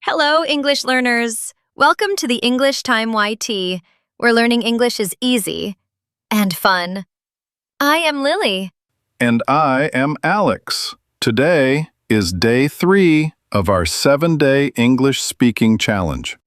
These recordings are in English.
Hello, English learners. Welcome to the English Time YT, where learning English is easy and fun. I am Lily. And I am Alex. Today is day 3 of our 7-day English speaking challenge.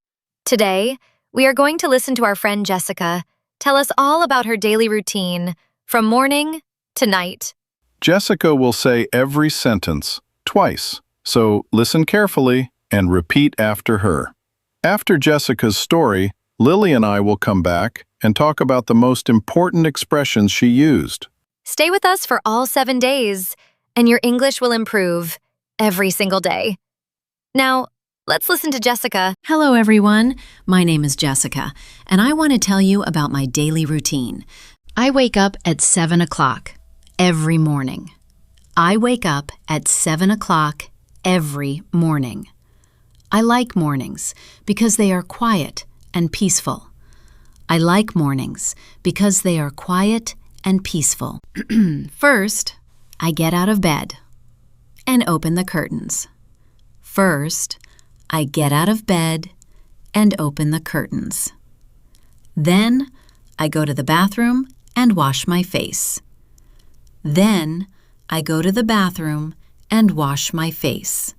Today, we are going to listen to our friend Jessica tell us all about her daily routine from morning to night. Jessica will say every sentence twice, so listen carefully and repeat after her. After Jessica's story, Lily and I will come back and talk about the most important expressions she used. Stay with us for all 7 days, and your English will improve every single day. Now, let's listen to Jessica. Hello, everyone. My name is Jessica, and I want to tell you about my daily routine. I wake up at 7 o'clock every morning. I wake up at 7 o'clock every morning. I like mornings because they are quiet and peaceful. I like mornings because they are quiet and peaceful. First, I get out of bed and open the curtains. First, I get out of bed and open the curtains. Then, I go to the bathroom and wash my face. Then, I go to the bathroom and wash my face.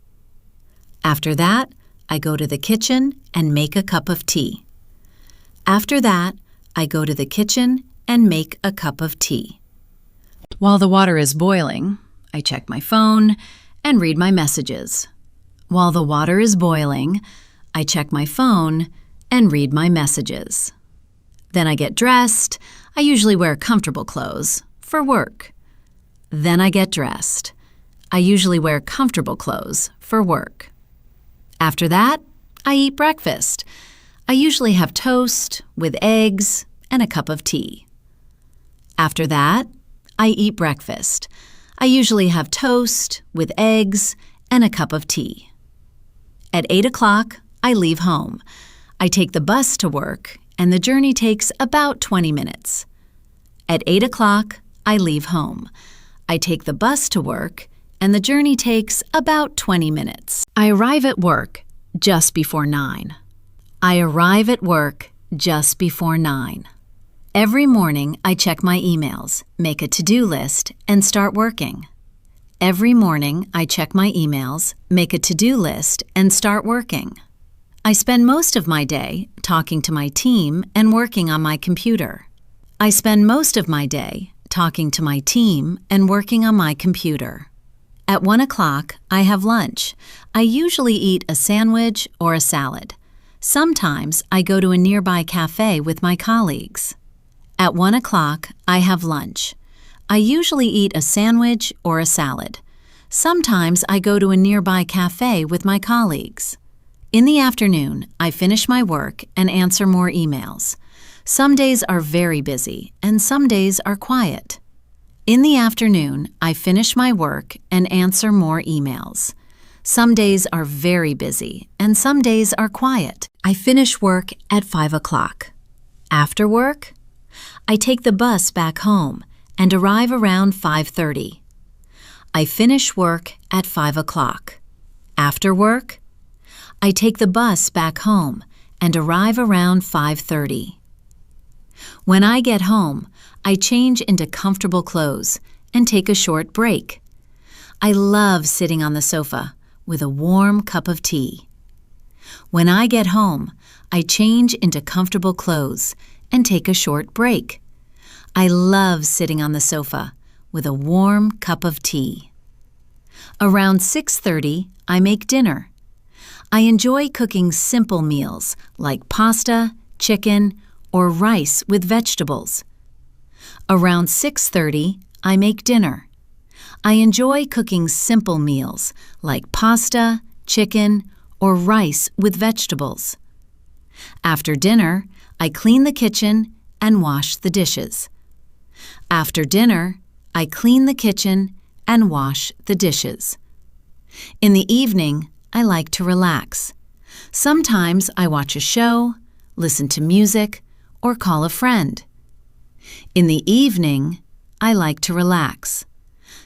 After that, I go to the kitchen and make a cup of tea. After that, I go to the kitchen and make a cup of tea. While the water is boiling, I check my phone and read my messages. While the water is boiling, I check my phone and read my messages. Then I get dressed. I usually wear comfortable clothes for work. Then I get dressed. I usually wear comfortable clothes for work. After that, I eat breakfast. I usually have toast with eggs and a cup of tea. After that, I eat breakfast. I usually have toast with eggs and a cup of tea. At 8 o'clock, I leave home. I take the bus to work, and the journey takes about 20 minutes. At 8 o'clock, I leave home. I take the bus to work, and the journey takes about 20 minutes. I arrive at work just before 9. I arrive at work just before 9. Every morning, I check my emails, make a to-do list, and start working. Every morning, I check my emails, make a to-do list, and start working. I spend most of my day talking to my team and working on my computer. I spend most of my day talking to my team and working on my computer. At 1 o'clock, I have lunch. I usually eat a sandwich or a salad. Sometimes I go to a nearby cafe with my colleagues. At 1 o'clock, I have lunch. I usually eat a sandwich or a salad. Sometimes I go to a nearby cafe with my colleagues. In the afternoon, I finish my work and answer more emails. Some days are very busy and some days are quiet. In the afternoon, I finish my work and answer more emails. Some days are very busy and some days are quiet. I finish work at 5 o'clock. After work, I take the bus back home and arrive around 5:30. I finish work at 5 o'clock. After work, I take the bus back home and arrive around 5:30. When I get home, I change into comfortable clothes and take a short break. I love sitting on the sofa with a warm cup of tea. When I get home, I change into comfortable clothes and take a short break. I love sitting on the sofa with a warm cup of tea. Around 6:30, I make dinner. I enjoy cooking simple meals like pasta, chicken, or rice with vegetables. Around 6:30, I make dinner. I enjoy cooking simple meals like pasta, chicken, or rice with vegetables. After dinner, I clean the kitchen and wash the dishes. After dinner, I clean the kitchen and wash the dishes. In the evening, I like to relax. Sometimes I watch a show, listen to music, or call a friend. In the evening, I like to relax.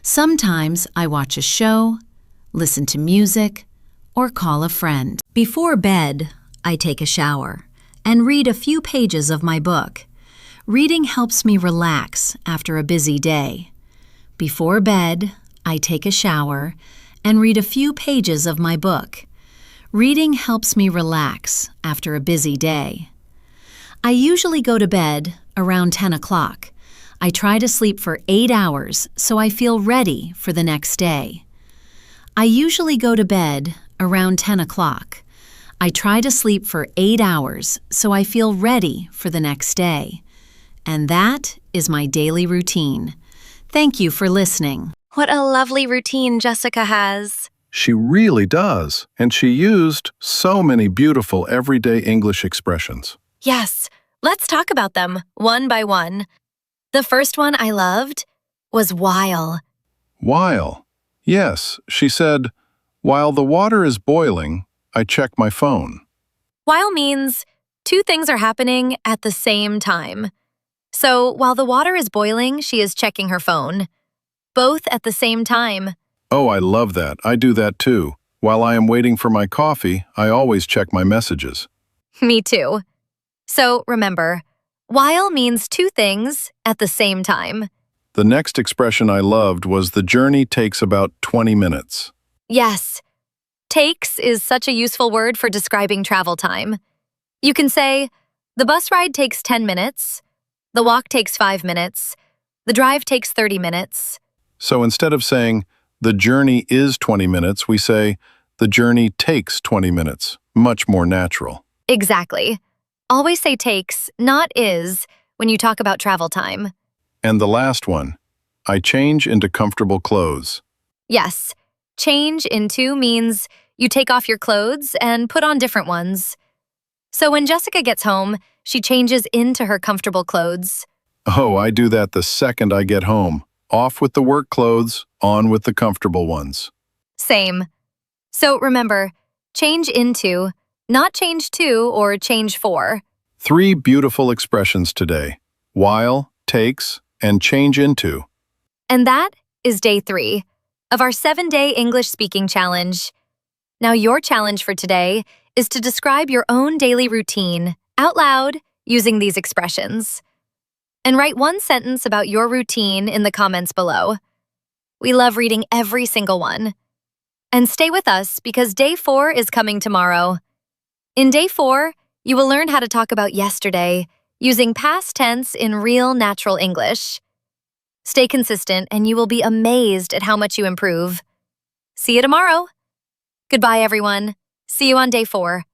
Sometimes I watch a show, listen to music, or call a friend. Before bed, I take a shower and read a few pages of my book. Reading helps me relax after a busy day. Before bed, I take a shower and read a few pages of my book. Reading helps me relax after a busy day. I usually go to bed around 10 o'clock. I try to sleep for 8 hours so I feel ready for the next day. I usually go to bed around 10 o'clock. I try to sleep for 8 hours so I feel ready for the next day. And that is my daily routine. Thank you for listening. What a lovely routine Jessica has. She really does, and she used so many beautiful everyday English expressions. Yes, let's talk about them one by one. The first one I loved was while. While. Yes, she said, while the water is boiling, I check my phone. While means two things are happening at the same time. So while the water is boiling, she is checking her phone. Both at the same time. Oh, I love that. I do that too. While I am waiting for my coffee, I always check my messages. Me too. So remember, while means two things at the same time. The next expression I loved was the journey takes about 20 minutes. Yes, takes is such a useful word for describing travel time. You can say, the bus ride takes 10 minutes, the walk takes 5 minutes, the drive takes 30 minutes. So instead of saying, the journey is 20 minutes, we say, the journey takes 20 minutes. Much more natural. Exactly. Always say takes, not is, when you talk about travel time. And the last one, I change into comfortable clothes. Yes, change into means you take off your clothes and put on different ones. So when Jessica gets home, she changes into her comfortable clothes. Oh, I do that the second I get home. Off with the work clothes, on with the comfortable ones. Same. So remember, change into, not change to or change for. 3 beautiful expressions today. While, takes, and change into. And that is day 3 of our 7-day English speaking challenge. Now your challenge for today is to describe your own daily routine out loud using these expressions. And write one sentence about your routine in the comments below. We love reading every single one. And stay with us because day 4 is coming tomorrow. In day 4, you will learn how to talk about yesterday using past tense in real natural English. Stay consistent and you will be amazed at how much you improve. See you tomorrow. Goodbye, everyone. See you on day 4.